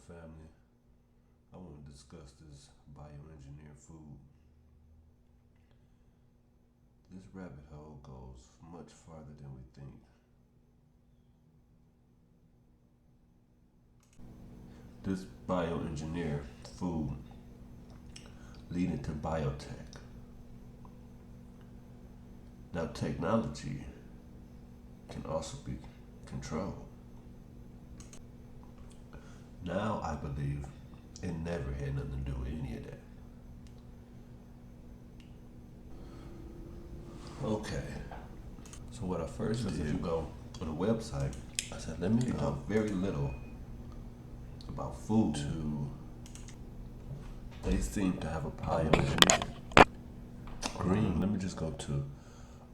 family. I want to discuss this bioengineered food. This rabbit hole goes much farther than we think. This bioengineered food leading to biotech. Now, technology can also be controlled. Now, I believe it never had nothing to do with any of that. Okay, so what I first did, you go to the website, I said, let me know very little about food. They seem to have a bioengineered green. Let me just go to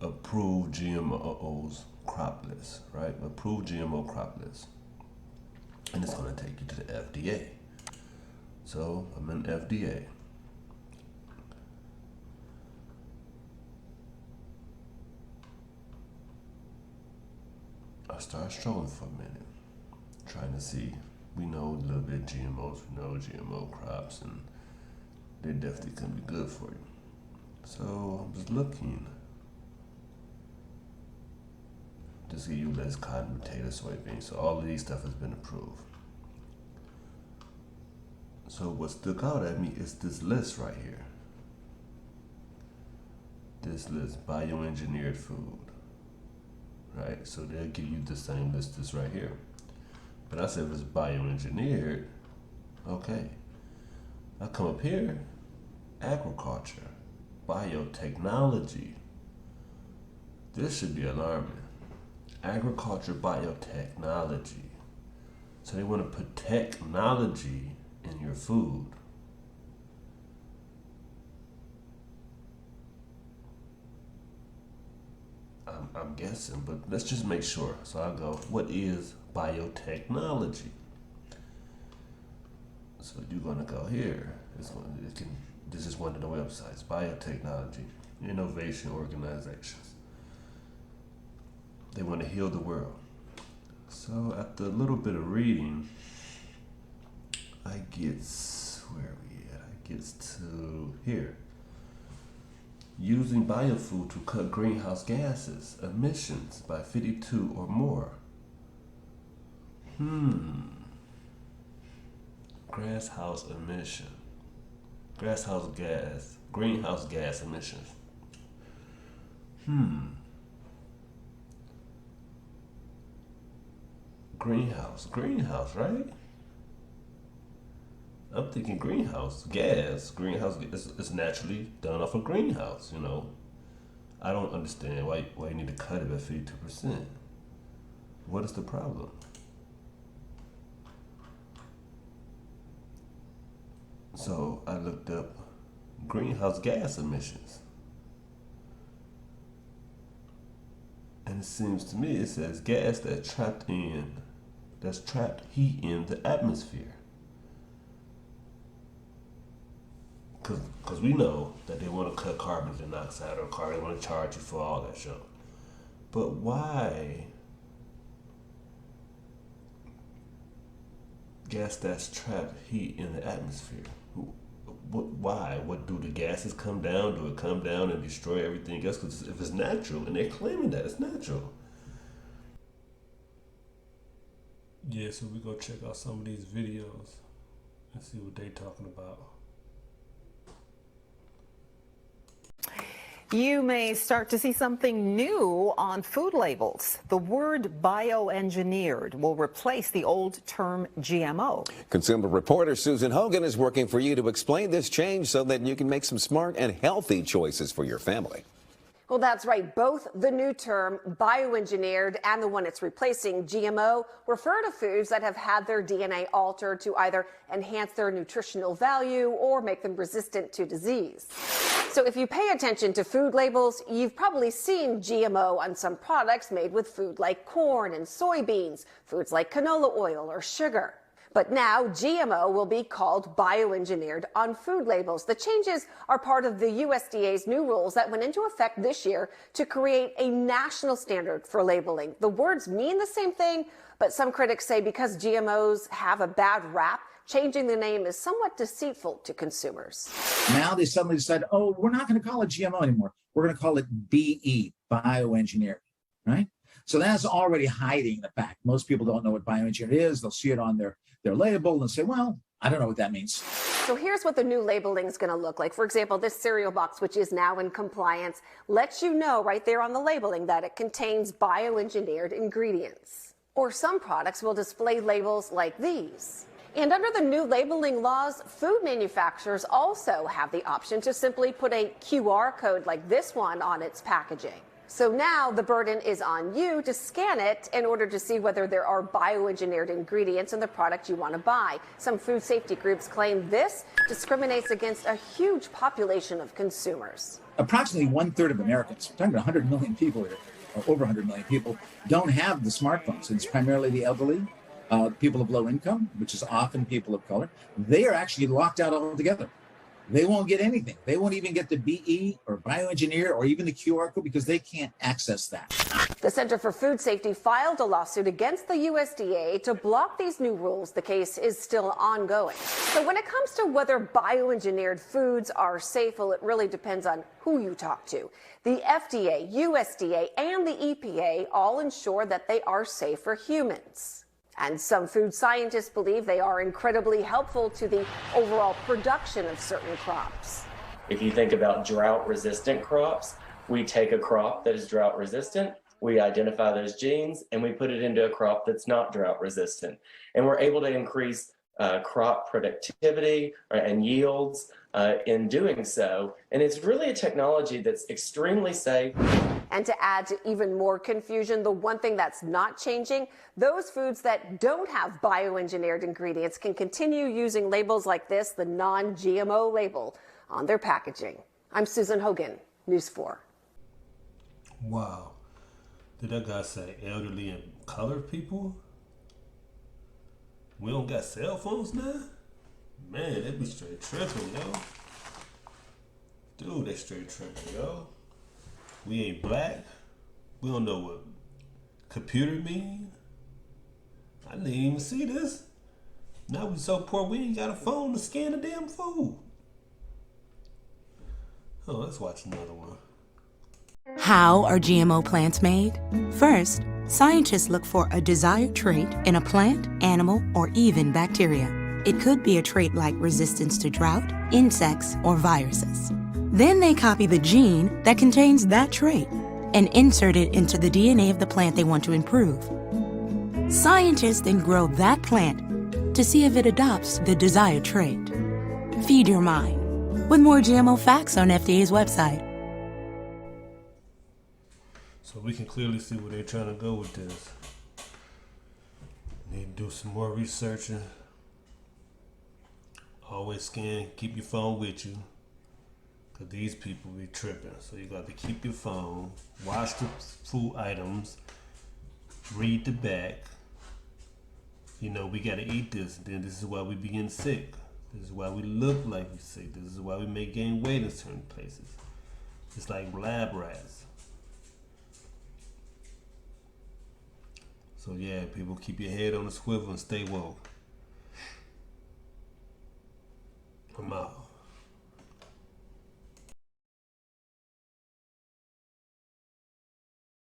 approved GMOs crop list, right? Approved GMO crop list. And it's going to take you to the FDA. So I'm in FDA. I start strolling for a minute, trying to see. We know a little bit of GMOs, we know GMO crops, and they definitely can be good for you. So I was looking. Just give you less cotton, potato, soybeans. So all of these stuff has been approved. So what stuck out at me is this list right here. This list, bioengineered food. Right? So they'll give you the same list as right here. But I said if it's bioengineered, okay. I come up here, agriculture, biotechnology. This should be alarming. Agriculture, biotechnology. So they want to put technology in your food. I'm guessing, but let's just make sure. So I go, what is biotechnology? So you're gonna go here. This is one of the websites, biotechnology, innovation organizations. They want to heal the world. So after a little bit of reading, I get to here. Using biofood to cut greenhouse gases emissions by 52 or more. Greenhouse gas emissions. Greenhouse, right? I'm thinking greenhouse gas is naturally done off a greenhouse, you know. I don't understand why you need to cut it at 52%. What is the problem? So I looked up greenhouse gas emissions. And it seems to me, it says gas that's trapped heat in the atmosphere. Because we know that they want to cut carbon dioxide or carbon, they want to charge you for all that shit. But why gas that's trapped heat in the atmosphere? Why? What do the gases come down? Do it come down and destroy everything else? Because if it's natural, and they're claiming that it's natural. Yeah, so we go check out some of these videos and see what they talking about. You may start to see something new on food labels. The word bioengineered will replace the old term GMO. Consumer reporter Susan Hogan is working for you to explain this change so that you can make some smart and healthy choices for your family. Well, that's right. Both the new term bioengineered and the one it's replacing, GMO, refer to foods that have had their DNA altered to either enhance their nutritional value or make them resistant to disease. So if you pay attention to food labels, you've probably seen GMO on some products made with food like corn and soybeans, foods like canola oil or sugar. But now GMO will be called bioengineered on food labels. The changes are part of the USDA's new rules that went into effect this year to create a national standard for labeling. The words mean the same thing, but some critics say because GMOs have a bad rap, changing the name is somewhat deceitful to consumers. Now they suddenly decide, oh, we're not going to call it GMO anymore. We're going to call it BE, bioengineered, right? So that's already hiding the fact. Most people don't know what bioengineered is. They'll see it on their label and say, well, I don't know what that means. So here's what the new labeling is going to look like. For example, this cereal box, which is now in compliance, lets you know right there on the labeling that it contains bioengineered ingredients. Or some products will display labels like these. And under the new labeling laws, food manufacturers also have the option to simply put a QR code like this one on its packaging. So now the burden is on you to scan it in order to see whether there are bioengineered ingredients in the product you want to buy. Some food safety groups claim this discriminates against a huge population of consumers. Approximately 1/3 of Americans, we're talking about 100 million people here, or over 100 million people, don't have the smartphones. It's primarily the elderly, people of low income, which is often people of color. They are actually locked out altogether. They won't get anything. They won't even get the BE or bioengineer or even the QR code because they can't access that. The Center for Food Safety filed a lawsuit against the USDA to block these new rules. The case is still ongoing. So when it comes to whether bioengineered foods are safe, well, it really depends on who you talk to. The FDA, USDA, and the EPA all ensure that they are safe for humans. And some food scientists believe they are incredibly helpful to the overall production of certain crops. If you think about drought-resistant crops, we take a crop that is drought-resistant, we identify those genes, and we put it into a crop that's not drought-resistant. And we're able to increase crop productivity and yields in doing so. And it's really a technology that's extremely safe. And to add to even more confusion, the one thing that's not changing, those foods that don't have bioengineered ingredients can continue using labels like this, the non-GMO label, on their packaging. I'm Susan Hogan, News 4. Wow. Did that guy say elderly and colored people? We don't got cell phones now? Man, they be straight tripping, yo. Dude, they straight tripping, yo. We ain't black. We don't know what computer mean. I didn't even see this. Now we so poor we ain't got a phone to scan the damn food. Oh, let's watch another one. How are GMO plants made? First, scientists look for a desired trait in a plant, animal, or even bacteria. It could be a trait like resistance to drought, insects, or viruses. Then they copy the gene that contains that trait and insert it into the DNA of the plant they want to improve. Scientists then grow that plant to see if it adopts the desired trait. Feed your mind with more GMO facts on FDA's website. So we can clearly see where they're trying to go with this. Need to do some more researching. Always scan, keep your phone with you. Cause these people be tripping. So you got to keep your phone, watch the food items, read the back. You know, we gotta eat this. Then this is why we be getting sick. This is why we look like we sick. This is why we may gain weight in certain places. It's like lab rats. So yeah, people, keep your head on the swivel and stay woke. I'm out.